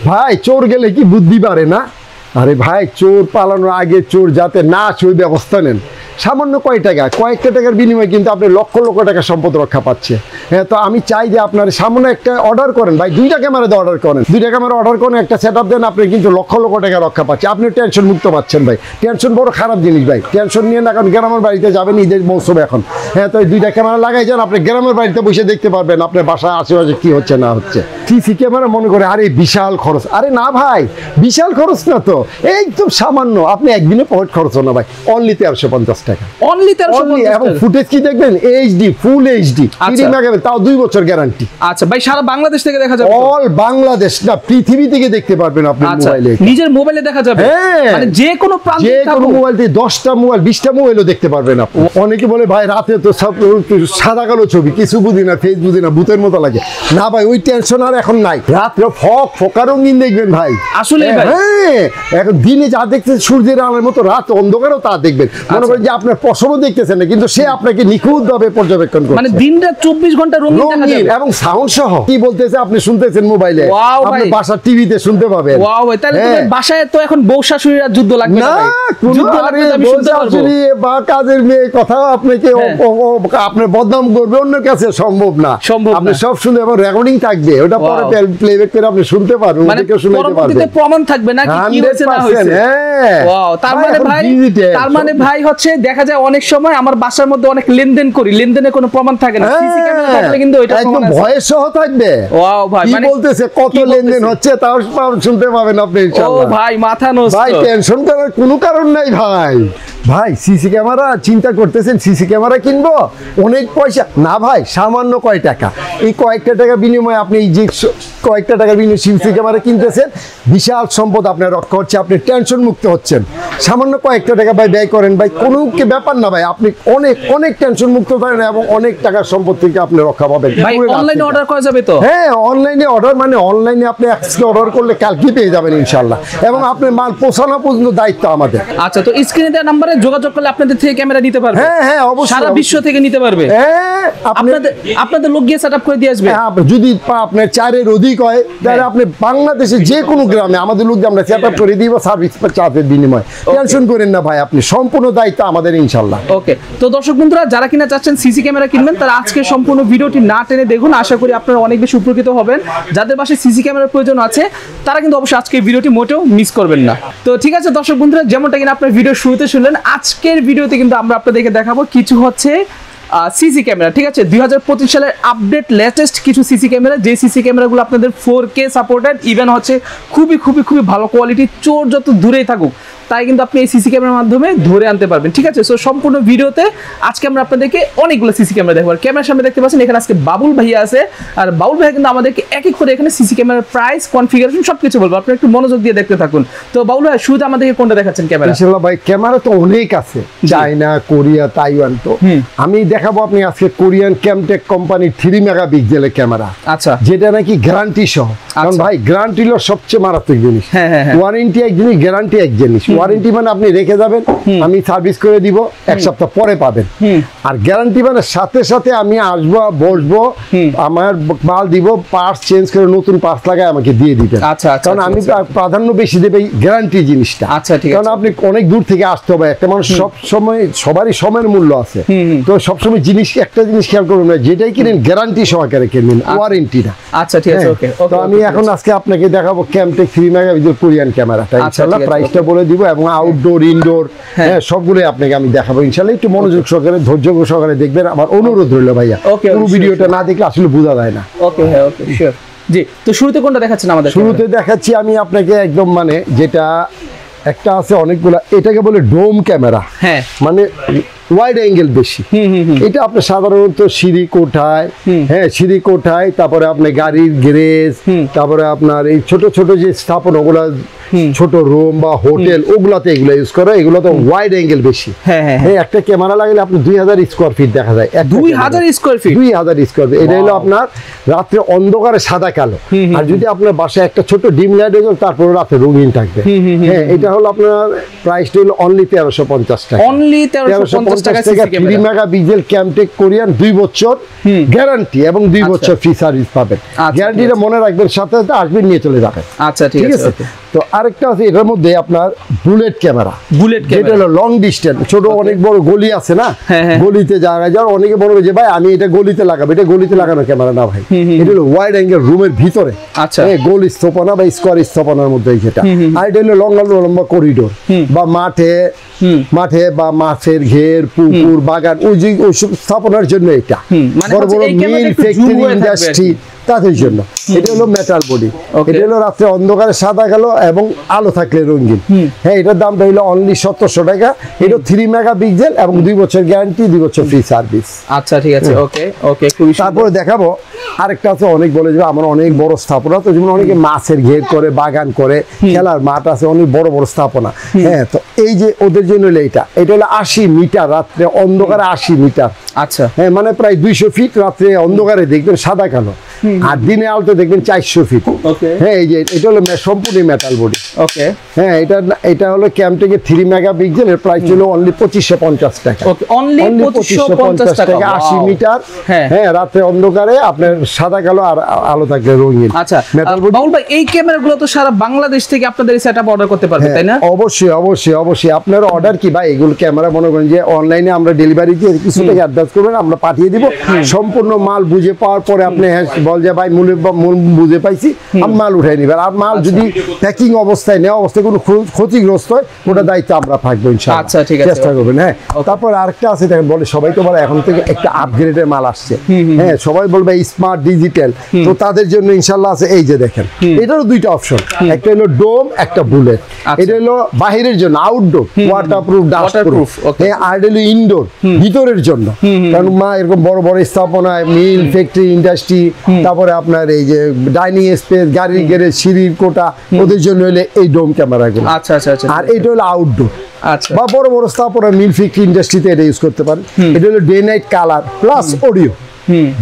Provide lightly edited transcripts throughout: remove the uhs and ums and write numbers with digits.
ভাই চোর গেলে কি বুদ্ধি পারে না? আরে ভাই চোর পালানোর আগে চোর যাতে না সেই ব্যবস্থা নেন। সামান্য কয়েকটা টাকার বিনিময়ে কিন্তু আপনি লক্ষ লক্ষ টাকা সম্পদ রক্ষা পাচ্ছে। হ্যাঁ, তো আমি চাই যে আপনার সামান্য একটা অর্ডার করেন ভাই, 2টা ক্যামেরা দিয়ে অর্ডার করেন, 2টা ক্যামেরা অর্ডার করেন, একটা সেট আপ দেন, আপনি কিন্তু লক্ষ লক্ষ টাকা রক্ষা পাচ্ছে। আপনি টেনশন মুক্ত পাচ্ছেন ভাই। টেনশন বড় খারাপ জিনিস ভাই, টেনশন নিয়ে না, কারণ গ্রামের বাড়িতে যাবেন ঈদের মৌসুম এখন। হ্যাঁ, তো এই 2টা ক্যামেরা লাগাই যান, আপনি গ্রামের বাড়িতে বসে দেখতে পারবেন আপনার বাসায় আশেপাশে কি হচ্ছে না হচ্ছে। সিসি ক্যামেরা মনে করে আরে বিশাল খরচ, আরে না ভাই বিশাল খরচ না তো, একদম সামান্য। আপনি একদিনে পকেট খরচ না ভাই, অনলি 1350 টাকা। অনলি 1350 এবং ফুটেজ কি দেখবেন এইচডি, ফুল এইচডি, 3 মেগাপিক্সেল, তাও 2 বছর গ্যারান্টি। আচ্ছা ভাই, সারা বাংলাদেশ থেকে দেখা যাবে? অল বাংলাদেশ না, পৃথিবী থেকে দেখতে পারবেন আপনি মোবাইলে, নিজের মোবাইলে দেখা যাবে। মানে যে কোনো প্রান্তে, যে কোনো মোবাইল দিয়ে 10টা মোবাইল 20টা মোবাইলও দেখতে পারবেন আপনি। অনেকে বলে ভাই রাতে তো সব সাদা কালো ছবি, কিছু বুঝি না, ফেস বুঝি না, ভূতের মতো লাগে। না ভাই, ওই টেনশন আর এখন নাই। রাত্রে ফোকা রঙিন দেখবেন ভাই। আসলে হ্যাঁ, এখন দিনে যা দেখছেন সূর্যের আলোর মতো, রাত অন্ধকারও তা দেখবেন। মনে করেন যে আপনার পশমও দেখতেছেন না, কিন্তু সে আপনাকে নিখুঁতভাবে পর্যবেক্ষণ করছে। মানে দিনরাত 24 ঘন্টা রঙিন এবং সাউন্ড সহ কি বলতেছে আপনি শুনতেছেন মোবাইলে, আপনি বাসার টিভিতে শুনতে পাবেন। ওয়াও ভাই, তাহলে তো বাসায় তো এখন বউ শাশুড়ির যুদ্ধ লাগবে না। যুদ্ধ লাগবে আমি শুনতে পারবো। বা কাজের মেয়ে কথা আপনাকে আপনি বদনাম করবে অন্য কাছে সম্ভব না। আপনি সব শুনতে, এবং রেকর্ডিং থাকবে, ওটা পরে প্লেব্যাক করে আপনি শুনতে পারবেন, ওটাকে শুনতে পারবেন। প্রমাণ থাকবে না কি হয়েছে না হয়েছে। ওয়াও, তার মানে ভাই হচ্ছে দেখা যায় অনেক সময় আমার বাসার মধ্যে অনেক লেনদেন করি, লেনদেনের কোনো প্রমাণ থাকে না, সিসি ক্যামেরা থাকলে কিন্তু এটা একদম ভয়েস সহ থাকবে। ওয়াও ভাই, মানে বলতেছে কত লেনদেন হচ্ছে তাও শুনতে পাবেন আপনি ইনশাআল্লাহ। ও ভাই মাথা নষ্ট ভাই, টেনশন করার কোনো কারণ নাই ভাই। ভাই সিসি ক্যামেরা চিন্তা করতেছেন, সিসি ক্যামেরা কিনবো অনেক পয়সা না ভাই, সামান্য কয় টাকা, এই কয়েকটা টাকা বিনিময়ে আপনি এই যে কয়েকটা টাকা বিনিময়ে সিসি ক্যামেরা কিনতেছেন, বিশাল সম্পদ আপনার রক্ষা হচ্ছে, আপনি টেনশন মুক্ত হচ্ছেন। সামান্য কয়েকটা টাকা ভাই ব্যয় করেন ভাই, কোনো ব্যাপার না ভাই, আপনি অনেক অনেক টেনশন মুক্ত থাকেন এবং অনেক টাকার সম্পদ থেকে আপনি রক্ষা পাবেন। ভাই অনলাইনে অর্ডার করা যাবে তো? হ্যাঁ, অনলাইনে অর্ডার, মানে অনলাইনে আপনি আজকে অর্ডার করলে কালকে পেয়ে যাবেন ইনশাআল্লাহ, এবং আপনার মাল পৌঁছানো পর্যন্ত দায়িত্ব আমাদের। আচ্ছা, তো স্ক্রিনে দেওয়া নম্বরে যোগাযোগ করলে আপনাদের থেকে ক্যামেরা নিতে পারবে? হ্যাঁ হ্যাঁ, অবশ্যই, সারা বিশ্ব থেকে নিতে পারবে। হ্যাঁ, আপনাদের লোক গিয়ে সেটআপ করে দিয়ে আসবে। যদি আপনার 4-এর অধিক হয় তাহলে আপনি বাংলাদেশে যে কোনো গ্রামে আমাদের লোক আমরা সেটআপ করে দিব সার্ভিস চার্জের বিনিময়ে। টেনশন করেন না ভাই, আপনি সম্পূর্ণ দায়িত্ব আমাদের ইনশাআল্লাহ। ওকে, তো দর্শক বন্ধুরা যারা কিনা চাচ্ছেন সিসি ক্যামেরা কিনবেন, তারা আজকে সম্পূর্ণ ভিডিওটি না টেনে দেখুন, আশা করি আপনারা অনেক বেশি উপকৃত হবেন। যাদের বাসায় সিসি ক্যামেরার প্রয়োজন আছে তারা কিন্তু অবশ্যই আজকের ভিডিওটি মোটেও মিস করবেন না। তো ঠিক আছে দর্শক বন্ধুরা, যেমনটা কিনা আপনার ভিডিও শুরুতে শুনলেন, আজকের ভিডিওতে কিন্তু আমরা আপনাদেরকে দেখাবো কিছু হচ্ছে সিসি ক্যামেরা। ঠিক আছে, 2025 সালের আপডেট লেটেস্ট কিছু সিসি ক্যামেরা, যে সিসি ক্যামেরাগুলো আপনাদের 4K সাপোর্টেড, ইভেন হচ্ছে খুবই খুবই খুবই ভালো কোয়ালিটি, চোর যত দূরেই থাকুক তাই কিন্তু আপনি এই সিসি ক্যামেরার মাধ্যমে ধরে আনতে পারবেন। ঠিক আছে, সো সম্পূর্ণ ভিডিওতে আজকে আমরা আপনাদেরকে অনেকগুলো সিসি ক্যামেরা দেখাবো। ক্যামেরার সামনে দেখতে পাচ্ছেন এখানে আজকে বাবুল ভাইয়া আছে, আর বাবুল ভাইয়া কিন্তু আমাদেরকে এক এক করে এখানে সিসি ক্যামেরার প্রাইস, কনফিগারেশন সবকিছু বলবো, আপনি একটু মনোযোগ দিয়ে দেখতে থাকুন। তো বাবুল ভাই শুরুতে আমাদেরকে কোনটা দেখাচ্ছেন ক্যামেরা? ইনশাআল্লাহ ভাই, ক্যামেরা তো অনেক আছে, চায়না, কোরিয়া, তাইওয়ান। তো আমি দেখাবো আপনি আজকে কোরিয়ান ক্যামটেক কোম্পানির 3 মেগাপিক্সেলের ক্যামেরা। আচ্ছা, যেটা নাকি গ্যারান্টি সহ। কারণ ভাই গ্যারান্টি হলো সবচেয়ে মারাত্মক জিনিস। ওয়ারেন্টি এক জিনিস, গ্যারান্টি এক জিনিস। ওয়ারেন্টি মানে আপনি রেখে যাবেন, আমি সার্ভিস করে দিব, 1 সপ্তাহ পরে পাবেন। আর গ্যারান্টি মানে সাথে সাথে আমি আসবো, বসবো, আমার মাল দিব, পার্টস চেঞ্জ করে নতুন পার্টস লাগায় আমাকে দিয়ে দিবেন। আচ্ছা, কারণ আমি প্রাধান্য বেশি দেবে গ্যারান্টি জিনিসটা। আচ্ছা, ঠিক আছে, কারণ আপনি অনেক দূর থেকে আসতে হবে, একটা মানুষ সব সময়, সবারই সময়ের মূল্য আছে। তো সবসময় জিনিস, একটা জিনিস খেয়াল করবেন না, যেটাই কিনেন গ্যারান্টি সহকারে কিনবেন, ওয়ারেন্টি না। আচ্ছা, ঠিক আছে, ওকে। তো আমি এখন আজকে আপনাকে দেখাবো ক্যামটেক 3 মেগাপিক্সেল কোরিয়ান ক্যামেরাটা, ইনশাআল্লাহ প্রাইসটা বলে দিব, এবং আউটডোর ইনডোর হ্যাঁ সবগুলোই আপনাকে আমি দেখাবো ইনশাআল্লাহ। একটু মনোযোগ সহকারে, ধৈর্য সহকারে দেখবেন, আমার অনুরোধ রইল ভাইয়া, পুরো ভিডিওটা না দেখলে আসলে বোঝা যায় না। ওকে, হ্যাঁ, ওকে, শিওর। জি, তো শুরুতে কোনটা দেখাচ্ছেন আমাদের? শুরুতে দেখাচ্ছি আমি আপনাকে একদম, মানে যেটা একটা আছে অনেকগুলা, এটাকে বলে ডোম ক্যামেরা। হ্যাঁ, মানে ওয়াইড অ্যাঙ্গেল বেশি। এটা আপনি সাধারণত সিঁড়ি কোঠায়, হ্যাঁ সিঁড়ি কোঠায়, তারপরে আপনি গাড়ির গ্যারেজ, তারপরে আপনার এই ছোট ছোট যে স্থাপনা, ওগুলা ছোট রুম বা হোটেল, ওগুলাতে এগুলো ইউজ করে। এগুলো তো ওয়াইড অ্যাঙ্গেল বেশি। হ্যাঁ, একটা ক্যামেরা লাগালে আপনি 2000 স্কোয়ার ফিট দেখা যায়। 2000 স্কোয়ার ফিট? 2000 square feet. এটা হলো আপনার রাত্রে অন্ধকারে সাদা কালো, আর যদি আপনার বাসায় একটা ছোট ডিম লাইট হয়ে যায় তারপরে রাতে রঙিন থাকবে। হ্যাঁ, এটা হলো আপনার প্রাইসটা হলো অনলি 1350 টাকা। অনলি 1350 টাকা 3 মেগাপিক্সেল ক্যামটেক কোরিয়ান 2 বছর গ্যারান্টি এবং 2 বছর ফ্রি সার্ভিস পাবেন। গ্যারান্টিটা মনে রাখবেন, সাথে সাথে আসবেন নিয়ে চলে যাবেন। আচ্ছা ঠিক আছে। তো আরেকটা আছে এটার মধ্যে আপনার বুলেট ক্যামেরা, যেটা হলো লং ডিস্টেন্স, ছোট অনেক বড় গলি আছে না, গলিতে জায়গায় যাওয়ার অনেকে বলবে যে ভাই আমি এটা গলিতে লাগাবো, এটা গলিতে লাগানো ক্যামেরা না ভাই, এটা হলো ওয়াইড অ্যাঙ্গেল রুমের ভিতরে, আচ্ছা গোল স্থাপনা বা স্কোয়ার স্থাপনার মধ্যে যেটা, আর এটা হলো লম্বা করিডোর বা মাঠে বা মাছের ঘের, পুকুর, বাগান, ওইসব স্থাপনার জন্য এটা, বড় বড় মিল, ফ্যাক্টরি, ইন্ডাস্ট্রি তাদের জন্য। এটা হলো মেটাল বডি, এটা হলো রাত্রে অন্ধকারে সাদা কালো এবং আলো থাকলে রঙিন। হ্যাঁ, এটার দামটা হলো অনলি 1700 টাকা। এটা 3 মেগাপিক্সেল এবং 2 বছর গ্যারান্টি, 2 বছর ফ্রি সার্ভিস। আচ্ছা ঠিক আছে, ওকে ওকে। তারপরে দেখাবো আরেকটা আছে, অনেক বলে যে আমার অনেক বড় স্থাপনা, তো যেমন অনেকে মাছের ঘের করে, বাগান করে, খেলার মাঠ আছে, অনেক বড় বড় স্থাপনা। হ্যাঁ, তো এই যে ওদের জন্য হলো এটা হলো 80 মিটার, রাত্রে অন্ধকারে 80 মিটার। আচ্ছা, হ্যাঁ, মানে প্রায় 200 ফিট, রাত্রে অন্ধকারে দেখবেন সাদা কালো, আর দিনে আলোতে দেখবেন 400 ফিট। হ্যাঁ, এই যে এটা হলো সম্পূর্ণ মেটাল বডি। ওকে, হ্যাঁ, এটা হলো ক্যামটেকের 3 মেগাপিক্সেল, এর প্রাইস হলো অনলি 2550 টাকা। ওকে, অনলি 2550 টাকা, 80 মিটার। হ্যাঁ, রাতে অন্ধকারে আপনার সাদা কালো আর আলো থাকলে রঙিন। আচ্ছা, বাউল ভাই এই ক্যামেরাগুলো তো সারা বাংলাদেশ থেকে আপনাদের এই সেটআপ অর্ডার করতে পারবে, তাই না? অবশ্যই অবশ্যই অবশ্যই। আপনার অর্ডার কি ভাই, এগুলো ক্যামেরা মনে করেন যে অনলাইনে আমরা ডেলিভারি দিয়ে কিছু টাকা অ্যাডভান্স করবেন, আমরা পাঠিয়ে দিব। সম্পূর্ণ মাল বুঝে পাওয়ার পরে আপনি বল যে ভাই মূল বুঝে পাইছি, আমি মাল উঠাই নিবেন। আর মাল যদি প্যাকিং অবস্থায় নেওয়া অবস্থায় কোনো ক্ষতিগ্রস্ত হয়, ওটা দায়িত্ব আমরা থাকবো ইনশাআল্লাহ। আচ্ছা ঠিক আছে, চেষ্টা করবেন। হ্যাঁ, তারপর আরেকটা আছে দেখেন, বলে সবাই তো বলে এখন থেকে একটা আপগ্রেডের মাল আসছে। হ্যাঁ, সবাই বলবে স্মার্ট ডিজিটাল, তো তাদের জন্য ইনশাআল্লাহ আছে। এই যে দেখেন, এটারও দুইটা অপশন, একটা হলো ডোম, একটা বুলেট। এটা হলো বাহিরের জন্য আউটডোর, ওয়াটারপ্রুফ, ডাস্টপ্রুফ। হ্যাঁ, আর এটা হলো ইনডোর, ভিতরের জন্য। কারণ এরকম বড় বড় স্থাপনায়, মিল, ফ্যাক্টরি, ইন্ডাস্ট্রি, তারপরে আপনার এই যে ডাইনিং স্পেস, গাড়ির গ্যারেজ, সিঁড়ির কোটা, ওদের জন্য হলে এই ডোম ক্যামেরাগুলো। আচ্ছা আচ্ছা আচ্ছা। আর এটা হলো আউটডোর, আচ্ছা, বা বড় বড় স্থাপনা, মিল, ফ্যাক্টরি, ইন্ডাস্ট্রিতে এটা ইউজ করতে পারেন। এটা হলো day night colour plus audio,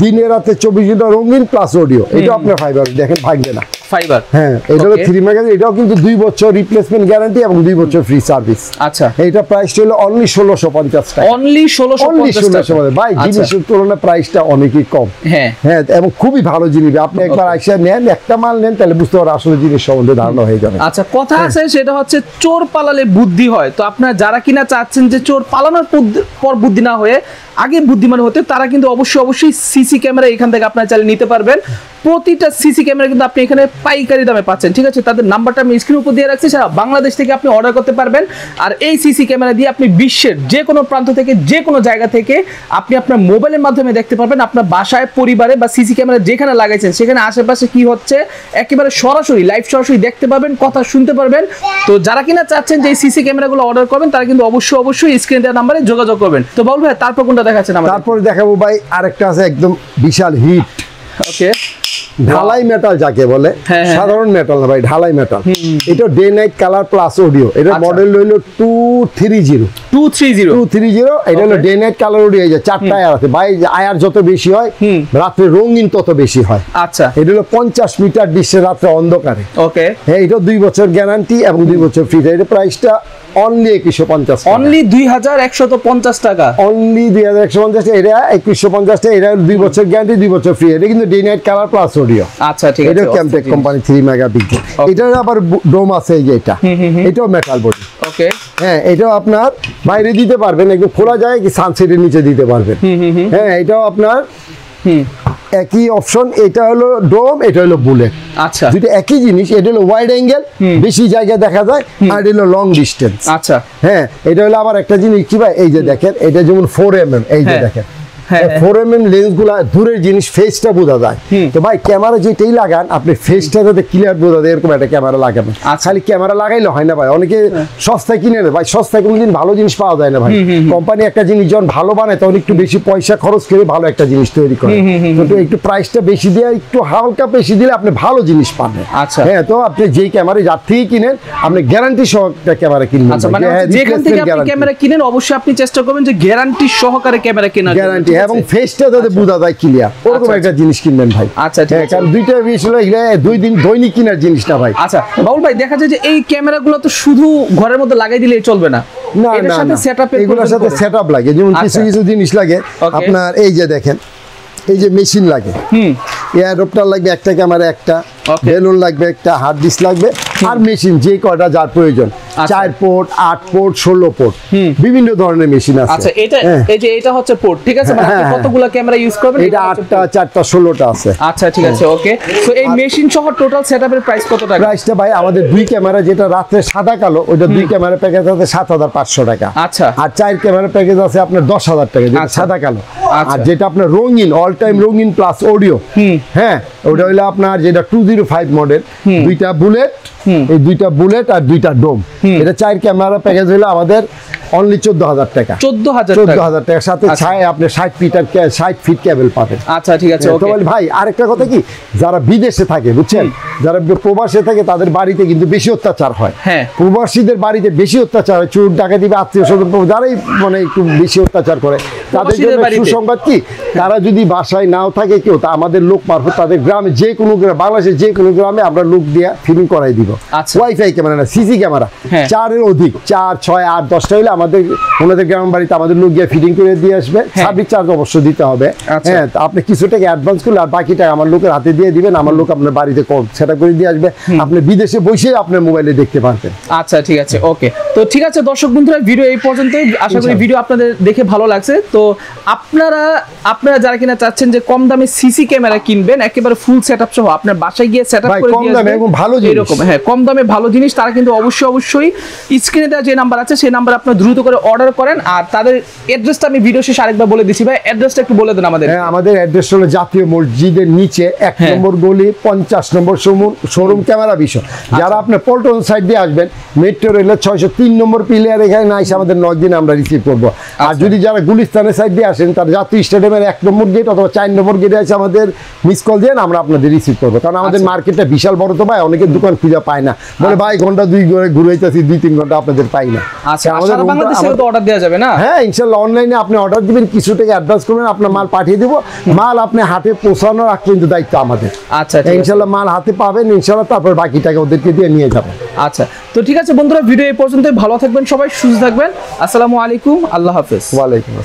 দিনে রাতে 24 ঘন্টা রঙিন প্লাস অডিও। এটা আপনার ফাইবার, দেখেন ভাঙবে না, ফাইবার। হ্যাঁ, এটা হলো 3 মেগাপিক্সেল, এটাও কিন্তু 2 বছর রিপ্লেসমেন্ট গ্যারান্টি এবং 2 বছর ফ্রি সার্ভিস। আচ্ছা, এটা প্রাইস হলো অনলি 1650 টাকা। অনলি 1650 টাকা ভাই, জিনিসের তুলনায় প্রাইসটা অনেকই কম। হ্যাঁ হ্যাঁ, এবং খুবই ভালো জিনিস। আপনি একবার আইসা নেন, একটা মাল নেন, তাহলে বুঝতে পারবেন আসলে জিনিস সম্বন্ধে ধারণা হয়ে যাবে। আচ্ছা, কথা আছে সেটা হচ্ছে চোর পালালে বুদ্ধি হয়। তো আপনারা যারা কিনা চাচ্ছেন যে চোর পালানোর পর বুদ্ধি না হয়ে আগে বুদ্ধিমান হতে, তারা কিন্তু অবশ্যই সিসি ক্যামেরা এখান থেকে আপনারা চালিয়ে নিতে পারবেন। প্রতিটা সিসি ক্যামেরা কিন্তু আপনি এখানে পাইকারি দামে পাচ্ছেন, ঠিক আছে? তাদের নাম্বারটা আমি স্ক্রিনের উপর দিয়ে রাখছি, সারা বাংলাদেশ থেকে আপনি অর্ডার করতে পারবেন। আর এই সিসি ক্যামেরা দিয়ে আপনি বিশ্বের যে কোনো প্রান্ত থেকে, যে কোনো জায়গা থেকে আপনি আপনার মোবাইলের মাধ্যমে দেখতে পারবেন, আপনার বাসায়, পরিবারে বা সিসি ক্যামেরা যেখানে লাগাইছেন সেখানে আশেপাশে কি হচ্ছে একেবারে সরাসরি লাইভ সরাসরি দেখতে পাবেন, কথা শুনতে পারবেন। তো যারা কিনা চাচ্ছেন যে এই সিসি ক্যামেরাগুলো অর্ডার করবেন, তারা কিন্তু অবশ্যই স্ক্রিনে দেওয়া নাম্বারে যোগাযোগ করবেন। তো বাউল ভাই, তারপর কোনটা দেখাচ্ছেন আমাদের? তারপরে দেখাবো ভাই আরেকটা আছে একদম বিশাল হিট। ওকে, ঢালাই মেটাল যাকে বলে, সাধারণ মেটাল না ভাই, ঢালাই মেটাল। এটা day night colour plus audio. এটা মডেল হলো 230। এটা হলো ডে নাইট কালার অডিও। এই যে 4টা আয়ার আছে ভাই, আয়ার যত বেশি হয় রাত্রে রঙিন তত বেশি হয়। আচ্ছা, এটা হলো 50 মিটার ডিস্টেন্স রাত্রে অন্ধকারে। ওকে, হ্যাঁ, এটা 2 বছর গ্যারান্টি এবং 2 বছর ফ্রি। এটা প্রাইসটা অনলি 2150, অনলি 2150 টাকা, অনলি 2150। এটা 2150 টাকা। এটা 2 বছর গ্যারান্টি, 2 বছর ফ্রি। এটা কিন্তু day night colour plus audio. আচ্ছা ঠিক আছে। এটা ক্যামটেক কোম্পানি 3 মেগাপিক্সেল। এটার আবার ডোম আছে, এই যে এটাও মেটাল বডি। ওকে, হ্যাঁ, এটাও আপনার বাইরে দিতে পারবেন, একদম খোলা যায় কি সানসেটের নিচে দিতে পারবেন। হ্যাঁ, এটাও আপনার একই অপশন। এটা হলো ডোম, এটা হলো বুলেট। আচ্ছা, দুটো একই জিনিস। এটা হলো ওয়াইড অ্যাঙ্গেল, বেশি জায়গা দেখা যায়, আর এটা হলো লং ডিস্টেন্স। আচ্ছা, হ্যাঁ, এটা হলো আবার একটা জিনিস কি ভাই, এই যে দেখেন, এটা যেমন 4mm, এই যে দেখেন 4mm লেন্স গুলা দূরের জিনিস, ফেসটা বোঝা যায়। তো ভাই ক্যামেরা যেটাই লাগান, আপনি ফেসটা যাতে ক্লিয়ার বোঝা যায় এরকম একটা ক্যামেরা লাগাবেন। খালি ক্যামেরা লাগাইলে হয় না ভাই। অনেকে সস্তায় কিনে নেয় ভাই, সস্তায় কোনোদিন ভালো জিনিস পাওয়া যায় না ভাই। কোম্পানি একটা জিনিস যখন ভালো বানায় তখন একটু বেশি পয়সা খরচ করে ভালো একটা জিনিস তৈরি করে। তো একটু প্রাইসটা বেশি দিয়ে, একটু হালকা বেশি দিলে আপনি ভালো জিনিস পাবেন। আচ্ছা, হ্যাঁ, তো আপনি যেই ক্যামেরা যার থেকে কিনেন, আপনি গ্যারান্টি সহ একটা ক্যামেরা কিনবেন। আচ্ছা, মানে যেখান থেকে আপনি ক্যামেরা কিনেন অবশ্যই আপনি চেষ্টা করবেন যে গ্যারান্টি সহকারে ক্যামেরা কেনার, গ্যারান্টি এবং ফেসটা যাতে বোঝা যায় ক্লিয়ার, ওরকম একটা জিনিস কিনবেন ভাই। আচ্ছা ঠিক আছে, কারণ দুইটা বিষয় হলো 2 দিন দৈনিক কেনার জিনিস না ভাই। আচ্ছা বাউল ভাই, দেখা যায় যে এই ক্যামেরাগুলো তো শুধু ঘরের মধ্যে লাগাই দিলেই চলবে না, না এটার না সাথে না সেটআপের এগুলোর সাথে সেটআপ লাগে, যেমন কিছু আচ্ছা। কিছু জিনিস লাগে Okay. আপনার এই যে দেখেন, এই যে মেশিন লাগে, এয়ারডপ্টার লাগবে একটা, ক্যামেরা একটা, Okay. বেলুন লাগবে একটা, হার্ড ডিস্ক লাগবে, আর মেশিন যে কয়টা যার প্রয়োজন, 4 পোর্ট 8 পোর্ট 16 পোর্ট বিভিন্ন ধরনের মেশিন আছে। আচ্ছা এটা হ্যাঁ। এই যে এটা হচ্ছে পোর্ট, ঠিক আছে, মানে আপনি হ্যাঁ, হ্যাঁ। কতগুলো ক্যামেরা ইউজ করবেন? এটা হচ্ছে 8টা 4টা 16টা আছে। আচ্ছা ঠিক আছে, ওকে। সো এই মেশিন সহ টোটাল সেটআপের প্রাইস কত টাকা? প্রাইসটা ভাই আমাদের 2 ক্যামেরা যেটা রাত্রে সাদা কালো, ওইটা 2 ক্যামেরা প্যাকেজ আছে 7500 টাকা। আচ্ছা। আর 4 ক্যামেরা প্যাকেজ আছে আপনার 10000 টাকা, যেটা আচ্ছা। সাদা কালো। আচ্ছা। আর যেটা আপনার রঙিন, অল টাইম রঙিন প্লাস অডিও, হ্যাঁ, ওটা হইলো আপনার যেটা 205 মডেল, 2টা বুলেট, এই 2টা বুলেট আর 2টা ডোম, এটা 4 ক্যামেরা প্যাকেজ হইলো আমাদের অনলি 14000 টাকা। 14000 টাকা। 14000 টাকার সাথে আচ্ছা। ছায় আপনি 60 ফিট কেবল পাবেন। আচ্ছা ঠিক আছে, তো ওকে। বলি ভাই আরেকটা কথা কি, যারা বিদেশে থাকে বুঝছেন, যারা প্রবাসে থাকে তাদের বাড়িতে কিন্তু বেশি অত্যাচার হয়। হ্যাঁ। প্রবাসীদের বাড়িতে বেশি অত্যাচার হয়, চোর ডাকাতি বা আত্মীয় স্বজন যারাই মানে একটু বেশি অত্যাচার করে, তাদের প্রবাসীদের জন্য বাড়িতে। সুসংবাদ কি, তারা যদি বাসায় নাও থাকে কেউ, তা আমাদের লোক মারফত তাদের গ্রামে, যে কোনো গ্রামে, বাংলাদেশের যে কোনো গ্রামে আমরা লোক দিয়ে ফিল্ম করাই দিব। আচ্ছা। ওয়াইফাই ক্যামেরা না, সিসি ক্যামেরা, হ্যাঁ। 4 এর অধিক, 4 6 8 10টা হলে আমাদের ওনাদের গ্রাম বাড়িতে আমাদের লোক গিয়ে ফিটিং করে দিয়ে আসবে। হ্যাঁ। সার্ভিস চার্জ অবশ্য দিতে হবে। আচ্ছা। হ্যাঁ, তো আপনি কিছু টাকা অ্যাডভান্স করলে আর বাকি টাকা আমার লোকের হাতে দিয়ে দিবেন, আমার লোক আপনার বাড়িতে সেটা করে দিয়ে আসবে, আপনি বিদেশে বসে আপনার মোবাইলে দেখতে পারবেন। আচ্ছা ঠিক আছে, ওকে। তো ঠিক আছে দর্শক বন্ধুরা, ভিডিও এই পর্যন্তই। আশা করি ভিডিও আপনাদের দেখে ভালো লাগছে। তো আপনারা যারা কিনা চাচ্ছেন যে কম দামে সিসি ক্যামেরা কিনবেন, একেবারে ফুল সেটআপ সহ আপনার বাসায় গিয়ে সেটআপ ভাই, করে কম দিয়ে দামে আসবেন, এবং ভালো জিনিস। এরকম, হ্যাঁ, কম দামে ভালো জিনিস, তারা কিন্তু অবশ্যই স্ক্রিনে দেওয়া যে নাম্বার আছে সেই নাম্বার আপনারা দ্রুত করে অর্ডার করেন। আর তাদের অ্যাড্রেসটা আমি ভিডিও শেষে আরেকবার বলে দিচ্ছি ভাই, অ্যাড্রেসটা একটু বলে দেন আমাদের। হ্যাঁ, আমাদের অ্যাড্রেস হলো জাতীয় মসজিদের নিচে 1 হ্যাঁ। নম্বর গলি 50 নম্বর শোরুম ক্যামেরা বিষয়। যারা আপনার পল্টন সাইড দিয়ে আসবেন, মেট্রো রেলের 603 নম্বর পিলিয়ার, এখানে না এসে আমাদের 9 দিন আমরা রিসিভ করবো। আর যদি যারা গুলিস্তানের সাইড দিয়ে আসেন, তার জাতীয় স্টেডিয়ামের 1 নম্বর গেট অথবা 4 নম্বর গেটে এসে আমাদের মিস কল দেন, আমরা আপনাদের রিসিভ করবো। কারণ আমাদের মার্কেটটা বিশাল বড়, তো ভাই অনেকের দোকান খুঁজে পায় না, বলে ভাই ঘন্টা 2 করে ঘুরাইতেছি, 2-3 ঘন্টা আপনাদের পাই না। আচ্ছা, আমাদের সারা বাংলাদেশে তো অর্ডার দেওয়া যাবে না? হ্যাঁ, ইনশাল্লাহ অনলাইনে আপনি অর্ডার দিবেন, কিছু টাকা অ্যাডভান্স করবেন, আপনার মাল পাঠিয়ে দিব। মাল আপনি হাতে পৌঁছানোর আগ পর্যন্ত দায়িত্ব আমাদের। আচ্ছা ঠিক আছে। ইনশাল্লাহ মাল হাতে পাবেন ইনশাল্লাহ, তারপর বাকি টাকা ওদেরকে দিয়ে নিয়ে যাবেন। আচ্ছা তো ঠিক আছে বন্ধুরা, ভিডিও এই পর্যন্তই। ভালো থাকবেন সবাই, সুস্থ থাকবেন। আসসালামু আলাইকুম, আল্লাহ হাফেজ। ওয়ালাইকুম আসসালাম।